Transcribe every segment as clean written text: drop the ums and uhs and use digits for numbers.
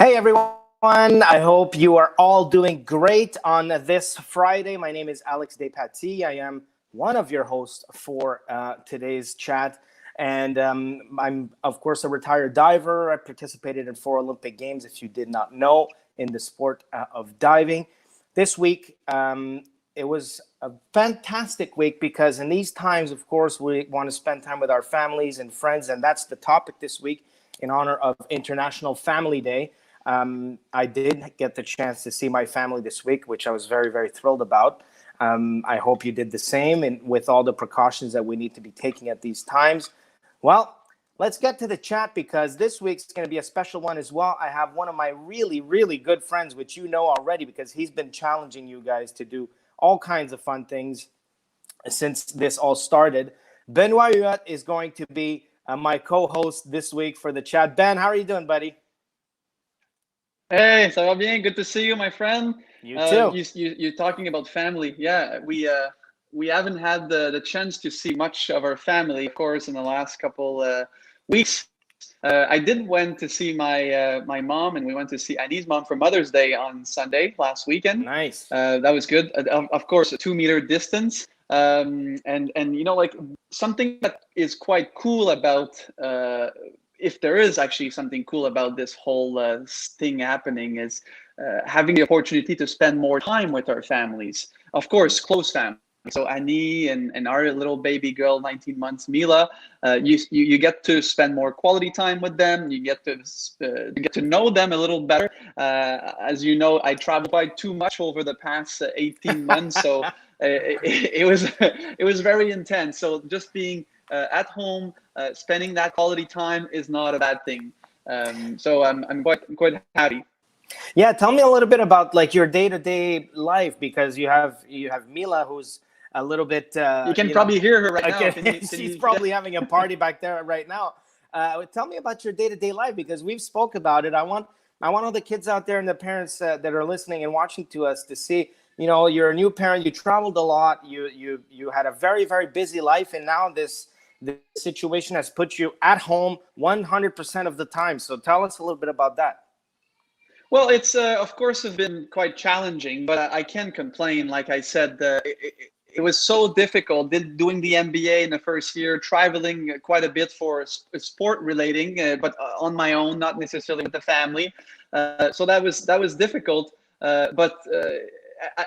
Hey everyone, I hope you are all doing great on this Friday. My name is Alex Despatie. I am one of your hosts for today's chat. And I'm, of course, a retired diver. I participated in 4 Olympic Games, if you did not know, in the sport of diving. This week, it was a fantastic week because in these times, of course, we want to spend time with our families and friends. And that's the topic this week in honor of International Family Day. I did get the chance to see my family this week, which I was very, very thrilled about. I hope you did the same, and with all the precautions that we need to be taking at these times. Well, let's get to the chat because this week's going to be a special one as well. I have one of my really, really good friends, which you know already because he's been challenging you guys to do all kinds of fun things since this all started. Benoît Huot is going to be my co-host this week for the chat. Ben, how are you doing, buddy? Hey, ça va bien? Good to see you, my friend. You too. You're talking about family. Yeah, we haven't had the chance to see much of our family, of course, in the last couple weeks. I did went to see my mom, and we went to see Annie's mom for Mother's Day on Sunday last weekend. Nice. That was good. Of course, a 2-meter distance. And like something that is quite cool about if there is actually something cool about this whole thing happening is having the opportunity to spend more time with our families, of course, close family. So Annie and our little baby girl, 19 months, Mila, you get to spend more quality time with them. You get to know them a little better. As you know, I traveled quite too much over the past 18 months, so it was very intense. So just being at home, spending that quality time is not a bad thing. So I'm quite happy. Yeah, tell me a little bit about like your day-to-day life because you have Mila who's a little bit. You can probably hear her right now. She's probably having a party back there right now. Tell me about your day-to-day life because we've spoke about it. I want all the kids out there and the parents that are listening and watching to us to see. You know, you're a new parent. You traveled a lot. You had a very, very busy life, and now this situation has put you at home 100% of the time. So tell us a little bit about that. Well, it's of course have been quite challenging, but I can't complain. Like I said, it was so difficult doing the MBA in the first year, traveling quite a bit for sport relating, but on my own, not necessarily with the family. So that was difficult. But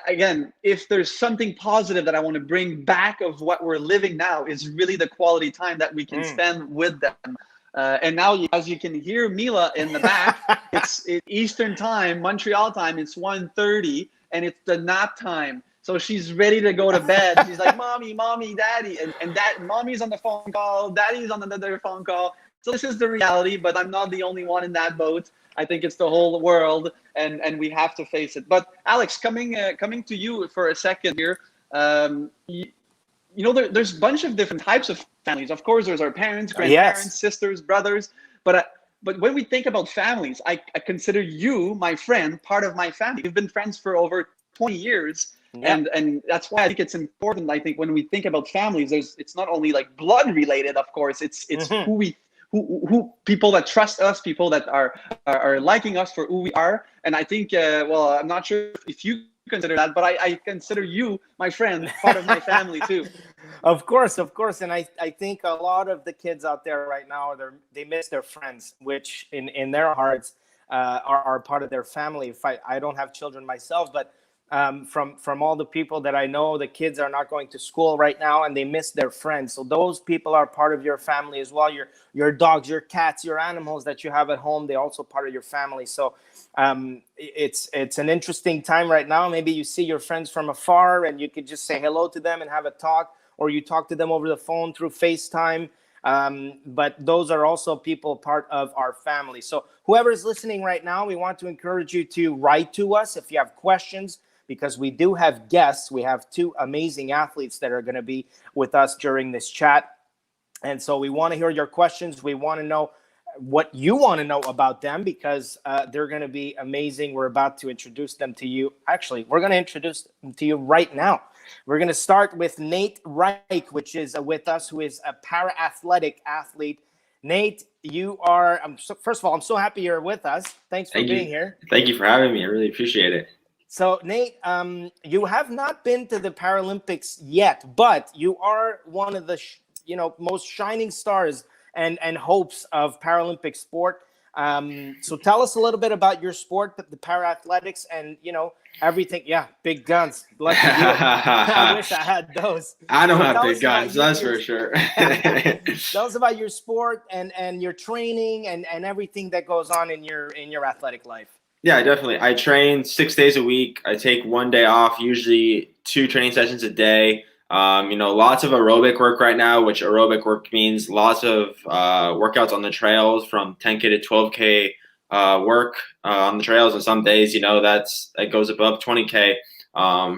again, if there's something positive that I want to bring back of what we're living now, is really the quality time that we can spend with them. And now, as you can hear Mila in the back, it's Eastern time, Montreal time. It's 1:30, and it's the nap time. So she's ready to go to bed. She's like, "Mommy, Daddy," and that mommy's on the phone call, Daddy's on another phone call. So this is the reality, but I'm not the only one in that boat. I think it's the whole world, and we have to face it. But Alex, coming to you for a second here. There's a bunch of different types of families. Of course, there's our parents, grandparents, sisters, brothers. But when we think about families, I consider you, my friend, part of my family. We've been friends for over 20 years. Yep. And that's why I think it's important. I think when we think about families, it's not only like blood related, of course, it's who people that trust us, people that are liking us for who we are. And I think, I'm not sure if you consider that, but I consider you, my friend, part of my family too. Of course. And I think a lot of the kids out there right now, they miss their friends, which in their hearts are part of their family. If I don't have children myself, but from all the people that I know, the kids are not going to school right now and they miss their friends. So those people are part of your family as well. Your dogs, your cats, your animals that you have at home, they're also part of your family. So it's an interesting time right now. Maybe you see your friends from afar and you could just say hello to them and have a talk, or you talk to them over the phone through FaceTime. But those are also people part of our family. So whoever is listening right now, we want to encourage you to write to us if you have questions, because we do have guests. We have 2 amazing athletes that are going to be with us during this chat. And so we want to hear your questions. We want to know what you want to know about them because they're going to be amazing. We're about to introduce them to you. Actually, we're going to introduce them to you right now. We're going to start with Nate Reich, which is with us, who is a para-athletic athlete. Nate, you are, first of all, I'm so happy you're with us. Thanks for being here. Thank you for having me. I really appreciate it. So, Nate, you have not been to the Paralympics yet, but you are one of the, most shining stars and hopes of Paralympic sport. So tell us a little bit about your sport, the para-athletics, and, everything. Yeah, big guns. Lucky you. I wish I had those. I don't have big guns, that's for sure. Tell us about your sport and your training and everything that goes on in your athletic life. Yeah, definitely. I train 6 days a week. I take 1 day off, usually 2 training sessions a day. Lots of aerobic work right now, which aerobic work means lots of workouts on the trails from 10K to 12K work on the trails. And some days, that goes above 20K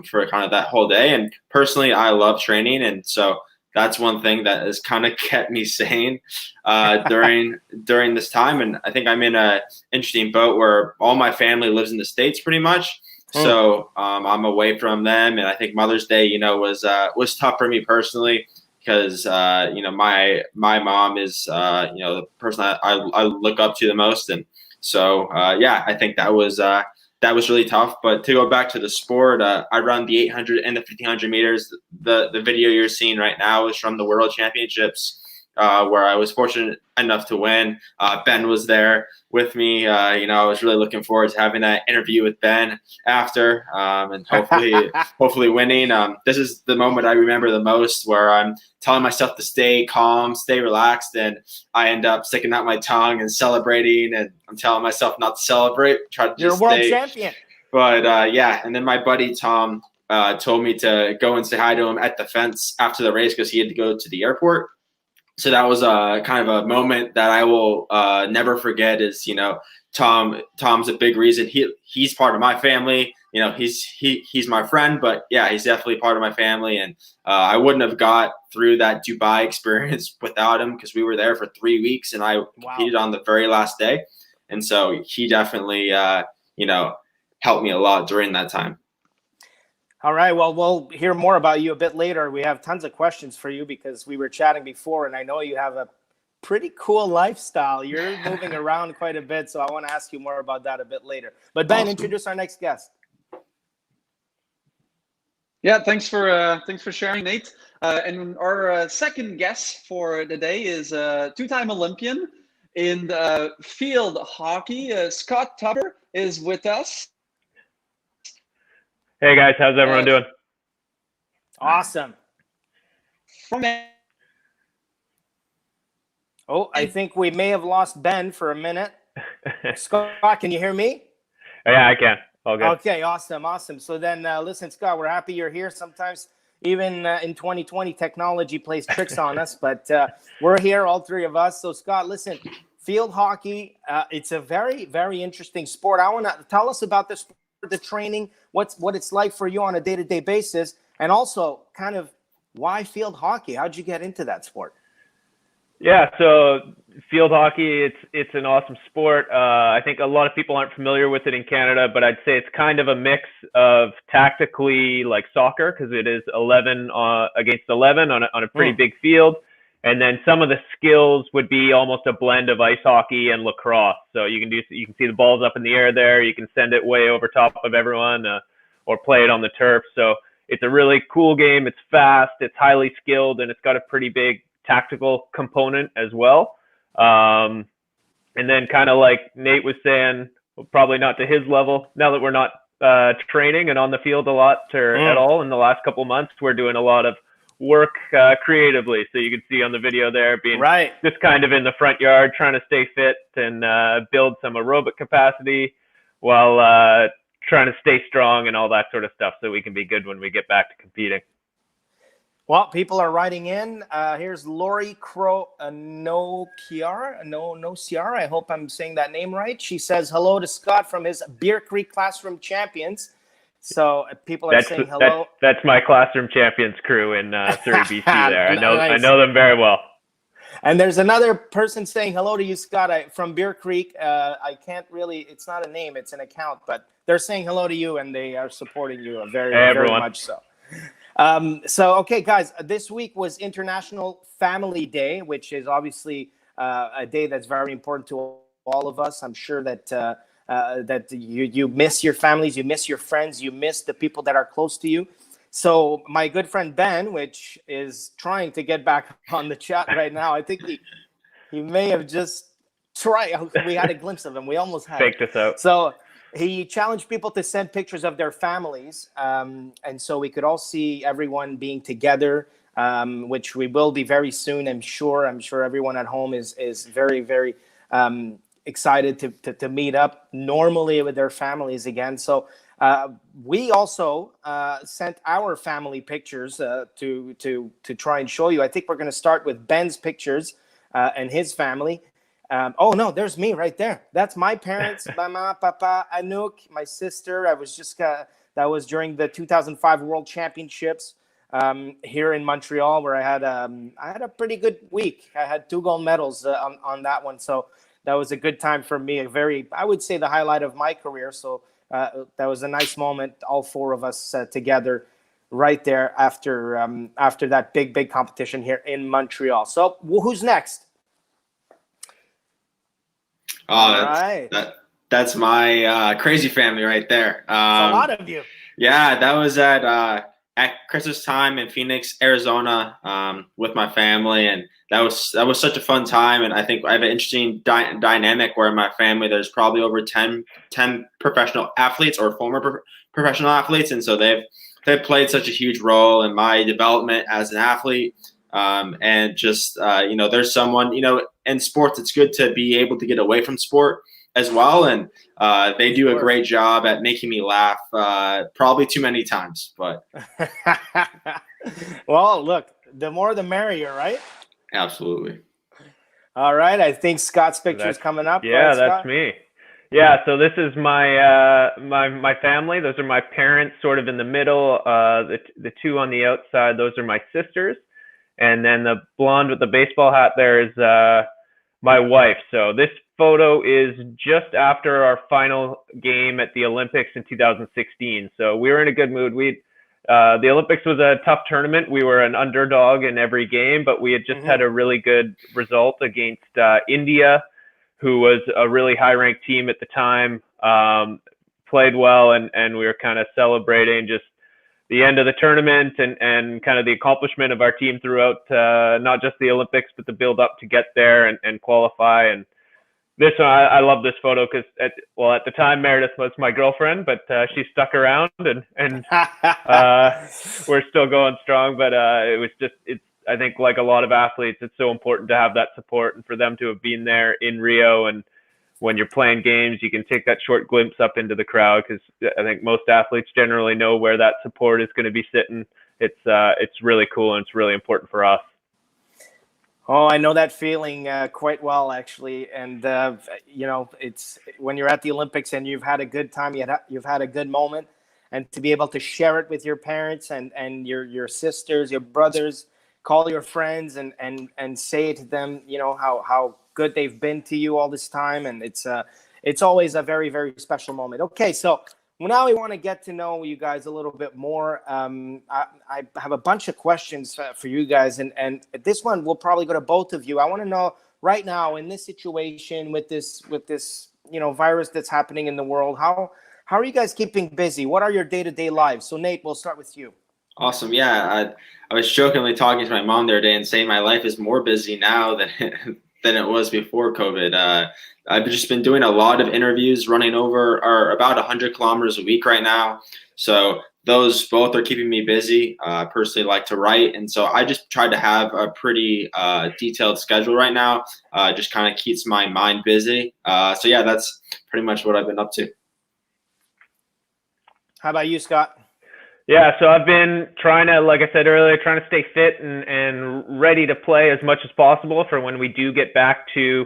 for kind of that whole day. And personally, I love training. And so that's one thing that has kind of kept me sane during this time. And I think I'm in a interesting boat where all my family lives in the States pretty much. So I'm away from them, and I think Mother's Day, was tough for me personally because my mom is the person I look up to the most, and so I think that was really tough. But to go back to the sport, I run the 800 and the 1500 meters. The video you're seeing right now is from the World Championships, where I was fortunate enough to win. Ben was there with me. I was really looking forward to having that interview with Ben after, and hopefully winning. This is the moment I remember the most, where I'm telling myself to stay calm, stay relaxed, and I end up sticking out my tongue and celebrating, and I'm telling myself not to celebrate. Try to just You're a world champion. But and then my buddy Tom told me to go and say hi to him at the fence after the race because he had to go to the airport. So that was kind of a moment that I will never forget. Is Tom's a big reason. He's part of my family. He's my friend, but yeah, he's definitely part of my family. And I wouldn't have got through that Dubai experience without him because we were there for 3 weeks and I competed on the very last day. And so he definitely helped me a lot during that time. All right. Well, we'll hear more about you a bit later. We have tons of questions for you because we were chatting before, and I know you have a pretty cool lifestyle. You're moving around quite a bit, so I want to ask you more about that a bit later. But Ben, introduce our next guest. Yeah, thanks for sharing, Nate. And our second guest for the day is a two-time Olympian in field hockey. Scott Tupper is with us. Hey guys, how's everyone doing? Awesome. Oh, I think we may have lost Ben for a minute. Scott, can you hear me? Yeah, I can. All good. Okay, awesome. So then, listen, Scott, we're happy you're here. Sometimes even in 2020, technology plays tricks on us, but we're here, all three of us. So Scott, listen, field hockey, it's a very, very interesting sport. I want to tell us about this. The training, what it's like for you on a day-to-day basis, and also kind of why field hockey? How'd you get into that sport? Yeah, so field hockey, it's an awesome sport. I think a lot of people aren't familiar with it in Canada, but I'd say it's kind of a mix of tactically like soccer because it is 11 against 11 on a pretty big field. And then some of the skills would be almost a blend of ice hockey and lacrosse. So you can see the balls up in the air there. You can send it way over top of everyone or play it on the turf. So it's a really cool game. It's fast. It's highly skilled, and it's got a pretty big tactical component as well. And then kind of like Nate was saying, well, probably not to his level. Now that we're not training and on the field a lot at all in the last couple of months, we're doing a lot of work creatively. So you can see on the video there being just kind of in the front yard trying to stay fit and build some aerobic capacity while trying to stay strong and all that sort of stuff so we can be good when we get back to competing. Well, people are writing in. Here's Lori No Ciara. I hope I'm saying that name right. She says hello to Scott from his Beer Creek Classroom Champions. So people are saying hello. That's my Classroom Champions crew in Surrey, BC. There, I know them very well. And there's another person saying hello to you, Scott, from Beer Creek. I can't really. It's not a name; it's an account. But they're saying hello to you, and they are supporting you very much so. Okay, guys. This week was International Family Day, which is obviously a day that's very important to all of us. I'm sure that that you miss your families, you miss your friends, you miss the people that are close to you. So my good friend Ben, which is trying to get back on the chat right now, I think he may have just tried. We had a glimpse of him. We almost had. Faked us out. So he challenged people to send pictures of their families, and so we could all see everyone being together, which we will be very soon. I'm sure everyone at home is very, very excited to meet up normally with their families again. So we also sent our family pictures to try and show you. I think we're going to start with Ben's pictures and his family. Oh no, there's me right there. That's my parents, Mama, Papa, Anouk, my sister. I was just that was during the 2005 World Championships here in Montreal, where I had a pretty good week. I had 2 gold medals on that one, so that was a good time for me. I would say the highlight of my career. So that was a nice moment, all 4 of us together right there after that big competition here in Montreal. So who's next? Oh, that's my crazy family right there. It's a lot of you. Yeah, that was at Christmas time in Phoenix, Arizona, with my family, and that was such a fun time. And I think I have an interesting dynamic where in my family there's probably over 10 professional athletes or former professional athletes, and so they've played such a huge role in my development as an athlete. And just there's someone in sports, it's good to be able to get away from sport as well, and they do a great job at making me laugh, probably too many times, but well, look, the more the merrier, right? Absolutely. All right, I think Scott's picture is coming up. Yeah, that's me. Yeah, so this is my my family. Those are my parents, sort of in the middle. The 2 on the outside, those are my sisters. And then the blonde with the baseball hat there is my wife. So this photo is just after our final game at the Olympics in 2016. So we were in a good mood. The Olympics was a tough tournament. We were an underdog in every game, but we had just had a really good result against India, who was a really high-ranked team at the time, played well, and we were kind of celebrating just the end of the tournament and kind of the accomplishment of our team throughout not just the Olympics, but the build up to get there and qualify. And this one, I love this photo because at the time Meredith was my girlfriend, but she stuck around and we're still going strong. But it's I think like a lot of athletes, it's so important to have that support and for them to have been there in Rio. And when you're playing games, you can take that short glimpse up into the crowd because I think most athletes generally know where that support is going to be sitting. It's really cool and it's really important for us. Oh, I know that feeling quite well, actually. And, it's when you're at the Olympics and you've had a good time, you've had a good moment, and to be able to share it with your parents and your sisters, your brothers, call your friends and say to them, how good they've been to you all this time. And it's always a very, very special moment. Okay, so now we want to get to know you guys a little bit more. I have a bunch of questions for you guys, and this one will probably go to both of you. I want to know right now in this situation with this virus that's happening in the world, how are you guys keeping busy? What are your day-to-day lives? So Nate, we'll start with you. Awesome. Yeah, I was jokingly talking to my mom the other day and saying my life is more busy now than it was before COVID. I've just been doing a lot of interviews, running over about 100 kilometers a week right now. So those both are keeping me busy. I personally like to write, and so I just try to have a pretty detailed schedule right now. Just kind of keeps my mind busy. So yeah, that's pretty much what I've been up to. How about you, Scott? Yeah, so I've been trying to, like I said earlier, trying to stay fit and ready to play as much as possible for when we do get back to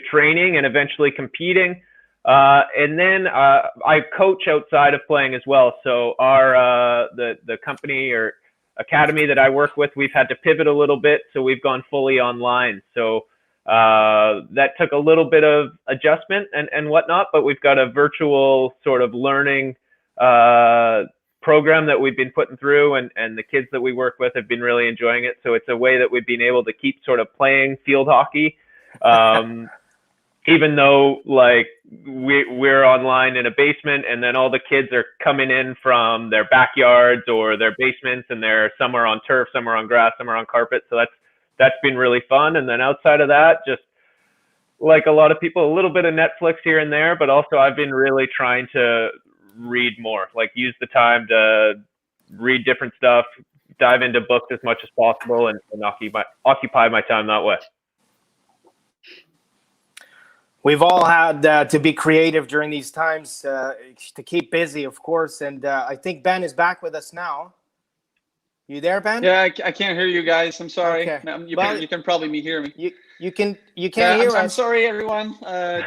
training and eventually competing. And then I coach outside of playing as well. So our the company or academy that I work with, we've had to pivot a little bit. So we've gone fully online. So that took a little bit of adjustment and whatnot, but we've got a virtual sort of learning program that we've been putting through, and the kids that we work with have been really enjoying it. So it's a way that we've been able to keep sort of playing field hockey Even though like we're online in a basement, and then all the kids are coming in from their backyards or their basements, and some are on turf, some are on grass, some are on carpet. So that's been really fun. And then outside of that, just like a lot of people, a little bit of Netflix here and there, but also I've been really trying to read more, like use the time to read different stuff, dive into books as much as possible, and occupy my time that way. We've all had to be creative during these times to keep busy, of course. And I think Ben is back with us now. You there, Ben? Yeah, I can't hear you guys. I'm sorry. Okay. You can probably hear me. You can't hear us. I'm sorry, everyone.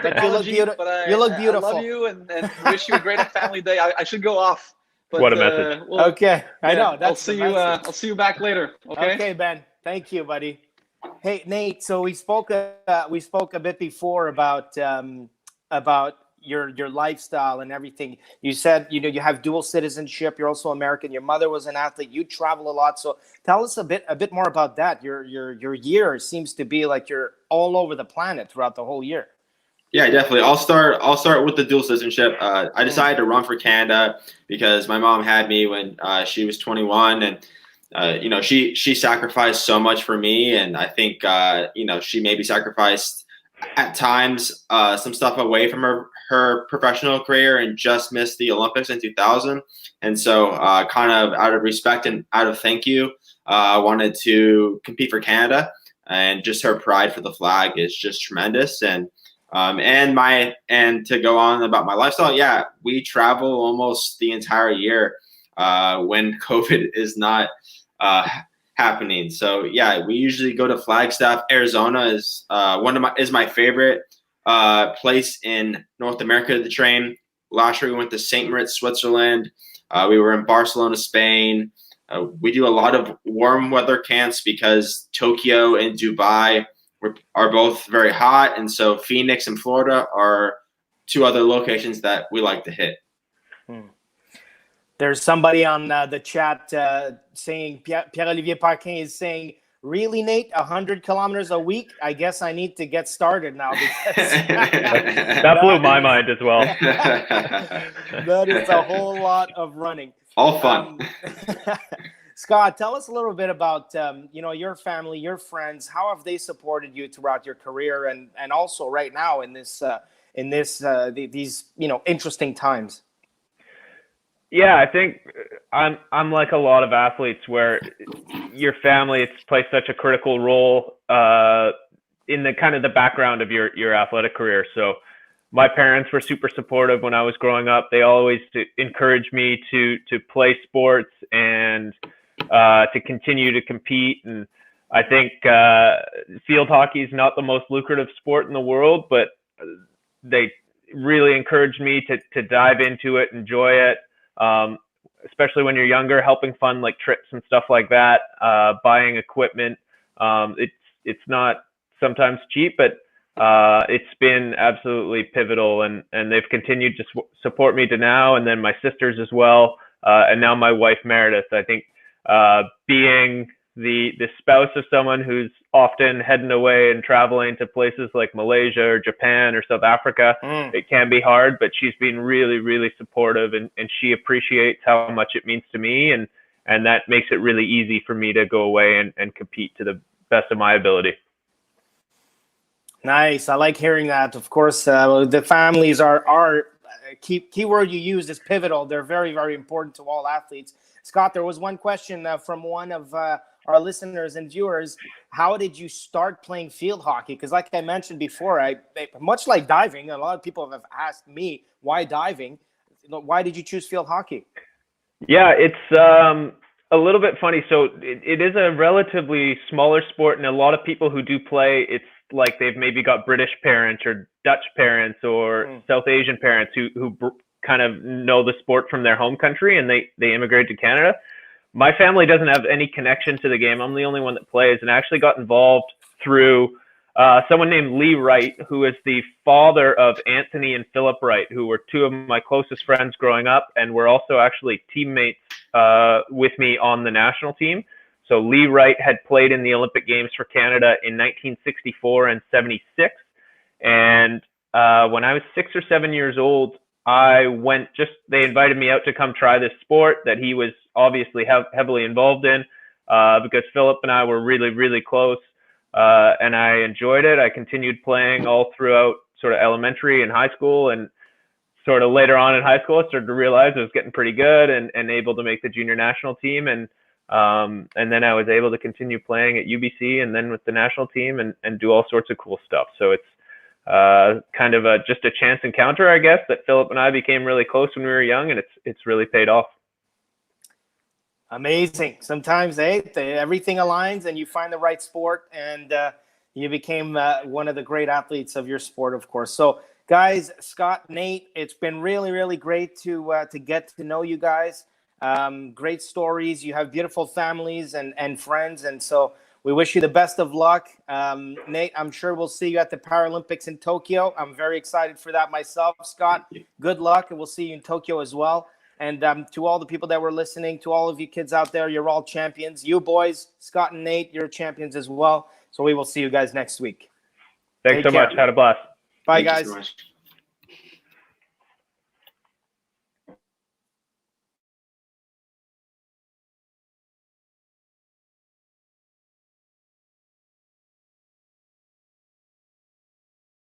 Technology, you look beautiful. I love you and wish you a great family day. I should go off. But, what a message. Okay, I know. I'll see you back later. Okay. Okay, Ben. Thank you, buddy. Hey, Nate. So we spoke a bit before about your lifestyle and everything. You said you have dual citizenship. You're also American. Your mother was an athlete. You travel a lot. So tell us a bit more about that. Your year seems to be like you're all over the planet throughout the whole year. Yeah, definitely. I'll start with the dual citizenship. I decided to run for Canada because my mom had me when she was 21, and she sacrificed so much for me, and I think she maybe sacrificed at times some stuff away from her professional career and just missed the Olympics in 2000. And so kind of out of respect and out of thank you, I wanted to compete for Canada, and just her pride for the flag is just tremendous. And to go on about my lifestyle, yeah, we travel almost the entire year when COVID is not happening. So yeah, we usually go to Flagstaff. Arizona is my favorite place in North America to train. Last year we went to St. Moritz, Switzerland. We were in Barcelona, Spain. We do a lot of warm weather camps because Tokyo and Dubai are both very hot, and so Phoenix and Florida are two other locations that we like to hit. There's somebody on the chat saying, Pierre-Olivier Parquin is saying, really, Nate, 100 kilometers a week? I guess I need to get started now. That blew my mind as well. That is a whole lot of running. All fun. Scott, tell us a little bit about your family, your friends. How have they supported you throughout your career, and also right now in these interesting times? Yeah, I think I'm like a lot of athletes where your family plays such a critical role in the kind of the background of your athletic career. So my parents were super supportive when I was growing up. They always encouraged me to play sports and to continue to compete. And I think field hockey is not the most lucrative sport in the world, but they really encouraged me to dive into it, enjoy it. Especially when you're younger, helping fund like trips and stuff like that, buying equipment. It's not sometimes cheap, but it's been absolutely pivotal, and they've continued to support me to now, and then my sisters as well, and now my wife Meredith. I think being the spouse of someone who's often heading away and traveling to places like Malaysia or Japan or South Africa, it can be hard, but she's been really, really supportive, and she appreciates how much it means to me, and that makes it really easy for me to go away and compete to the best of my ability. Nice. I like hearing that. Of course, the families are keyword you used is pivotal. They're very, very important to all athletes. Scott, there was one question from one of our listeners and viewers. How did you start playing field hockey? Because like I mentioned before, much like diving, a lot of people have asked me, why diving? Why did you choose field hockey? Yeah, it's a little bit funny. So it is a relatively smaller sport, and a lot of people who do play, it's like they've maybe got British parents or Dutch parents or South Asian parents who kind of know the sport from their home country, and they immigrated to Canada. My family doesn't have any connection to the game. I'm the only one that plays, and I actually got involved through someone named Lee Wright, who is the father of Anthony and Philip Wright, who were two of my closest friends growing up, and were also actually teammates with me on the national team. So Lee Wright had played in the Olympic Games for Canada in 1964 and 76. And when I was 6 or 7 years old, I went, they invited me out to come try this sport that he was obviously heavily involved in, because Philip and I were really, really close, and I enjoyed it. I continued playing all throughout sort of elementary and high school, and sort of later on in high school, I started to realize I was getting pretty good and able to make the junior national team. And then I was able to continue playing at UBC and then with the national team and do all sorts of cool stuff. So it's kind of just a chance encounter, I guess, that Philip and I became really close when we were young, and it's really paid off. Amazing. Sometimes everything aligns and you find the right sport, and you became one of the great athletes of your sport, of course. So guys, Scott, Nate, it's been really, really great to get to know you guys. Great stories. You have beautiful families and friends, and so we wish you the best of luck. Nate, I'm sure we'll see you at the Paralympics in Tokyo. I'm very excited for that myself. Scott, good luck, and we'll see you in Tokyo as well. And to all the people that were listening, to all of you kids out there, you're all champions. You boys, Scott and Nate, you're champions as well. So we will see you guys next week. Thanks so much. Had a blast. Bye, Thank you guys. so much.